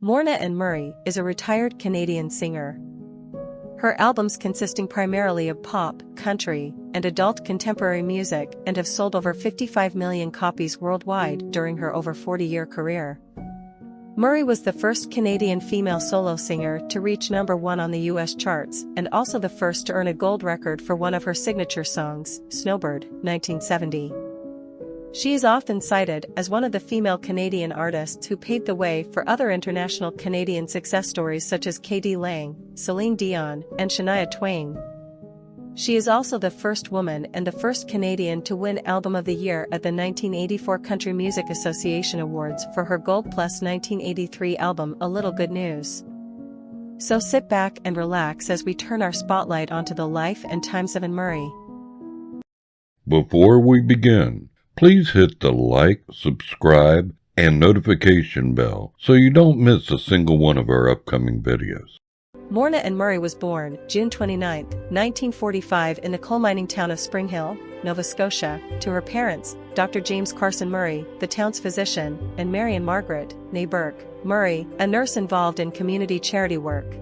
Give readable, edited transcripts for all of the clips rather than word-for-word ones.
Morna and Murray is a retired Canadian singer. Her albums consisting primarily of pop, country, and adult contemporary music and have sold over 55 million copies worldwide during her over 40-year career. Murray was the first Canadian female solo singer to reach #1 on the US charts and also the first to earn a gold record for one of her signature songs, Snowbird, 1970. She is often cited as one of the female Canadian artists who paved the way for other international Canadian success stories such as K.D. Lang, Celine Dion, and Shania Twain. She is also the first woman and the first Canadian to win Album of the Year at the 1984 Country Music Association Awards for her Gold Plus 1983 album A Little Good News. So sit back and relax as we turn our spotlight onto the life and times of Anne Murray. Before we begin, please hit the like, subscribe, and notification bell so you don't miss a single one of our upcoming videos. Morna Anne Murray was born June 29, 1945 in the coal mining town of Spring Hill, Nova Scotia, to her parents, Dr. James Carson Murray, the town's physician, and Marion Margaret, née Burke, Murray, a nurse involved in community charity work.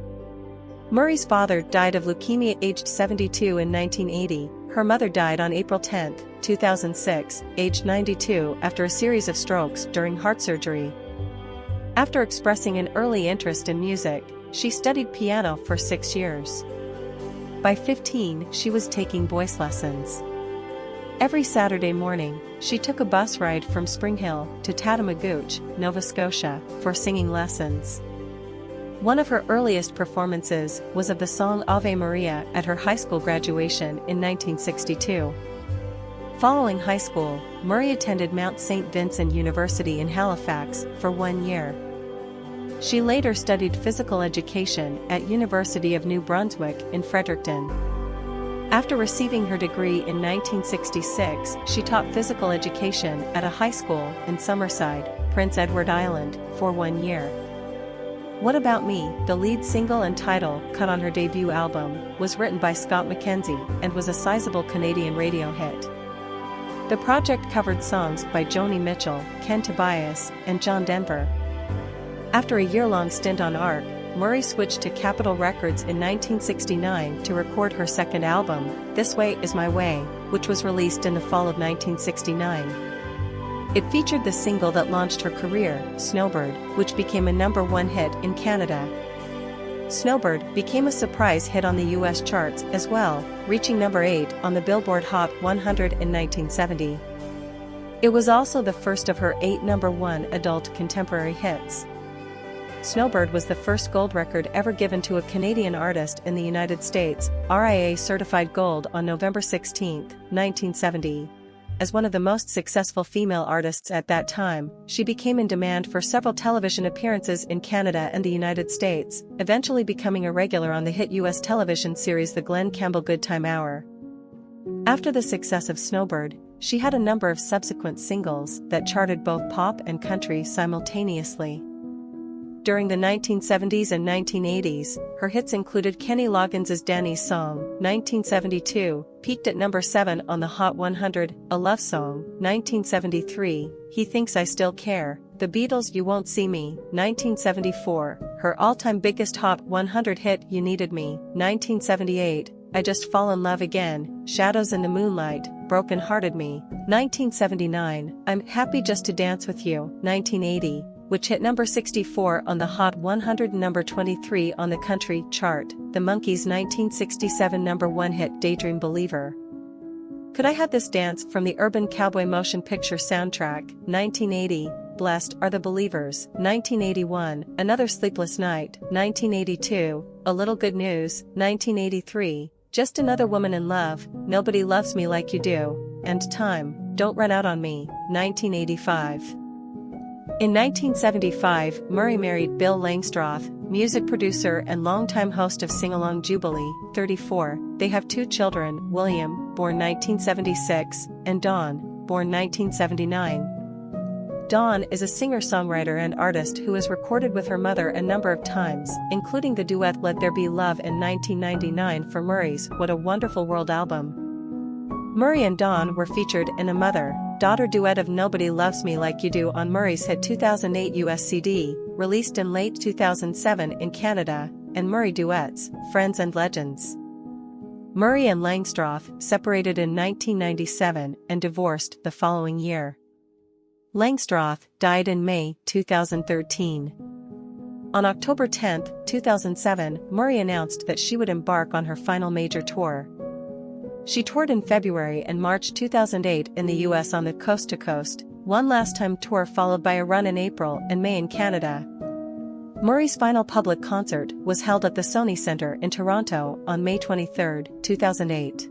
Murray's father died of leukemia aged 72 in 1980. Her mother died on April 10, 2006, aged 92 after a series of strokes during heart surgery. After expressing an early interest in music, she studied piano for 6 years. By 15, she was taking voice lessons. Every Saturday morning, she took a bus ride from Spring Hill to Tatamagouche, Nova Scotia, for singing lessons. One of her earliest performances was of the song Ave Maria at her high school graduation in 1962. Following high school, Murray attended Mount St. Vincent University in Halifax for 1 year. She later studied physical education at University of New Brunswick in Fredericton. After receiving her degree in 1966, she taught physical education at a high school in Summerside, Prince Edward Island, for 1 year. What About Me, the lead single and title cut on her debut album, was written by Scott McKenzie and was a sizable Canadian radio hit. The project covered songs by Joni Mitchell, Ken Tobias, and John Denver. After a year-long stint on ARC, Murray switched to Capitol Records in 1969 to record her second album, This Way Is My Way, which was released in the fall of 1969. It featured the single that launched her career, Snowbird, which became a #1 hit in Canada. Snowbird became a surprise hit on the US charts as well, reaching #8 on the Billboard Hot 100 in 1970. It was also the first of her 8 #1 adult contemporary hits. Snowbird was the first gold record ever given to a Canadian artist in the United States, RIA certified gold on November 16, 1970. As one of the most successful female artists at that time, she became in demand for several television appearances in Canada and the United States, eventually becoming a regular on the hit US television series The Glen Campbell Good Time Hour. After the success of Snowbird, she had a number of subsequent singles that charted both pop and country simultaneously. During the 1970s and 1980s, her hits included Kenny Loggins' Danny's Song, 1972, peaked at #7 on the Hot 100, A Love Song, 1973, He Thinks I Still Care, The Beatles' You Won't See Me, 1974, her all-time biggest Hot 100 hit You Needed Me, 1978, I Just Fall in Love Again, Shadows in the Moonlight, Broken Hearted Me, 1979, I'm Happy Just to Dance With You, 1980, which hit #64 on the Hot 100 and #23 on the country chart, the Monkees' 1967 #1 hit Daydream Believer. Could I Have This Dance from the Urban Cowboy Motion Picture soundtrack, 1980, Blessed Are the Believers, 1981, Another Sleepless Night, 1982, A Little Good News, 1983, Just Another Woman in Love, Nobody Loves Me Like You Do, and Time, Don't Run Out on Me, 1985. In 1975, Murray married Bill Langstroth, music producer and longtime host of Sing-Along Jubilee, 34. They have 2 children, William, born 1976, and Dawn, born 1979. Dawn is a singer-songwriter and artist who has recorded with her mother a number of times, including the duet Let There Be Love in 1999 for Murray's What a Wonderful World album. Murray and Dawn were featured in a Mother, daughter duet of Nobody Loves Me Like You Do on Murray's hit 2008 US CD, released in late 2007 in Canada, and Murray duets, Friends and Legends. Murray and Langstroth separated in 1997 and divorced the following year. Langstroth died in May 2013. On October 10, 2007, Murray announced that she would embark on her final major tour. She toured in February and March 2008 in the US on the Coast to Coast, One Last Time tour, followed by a run in April and May in Canada. Murray's final public concert was held at the Sony Centre in Toronto on May 23, 2008.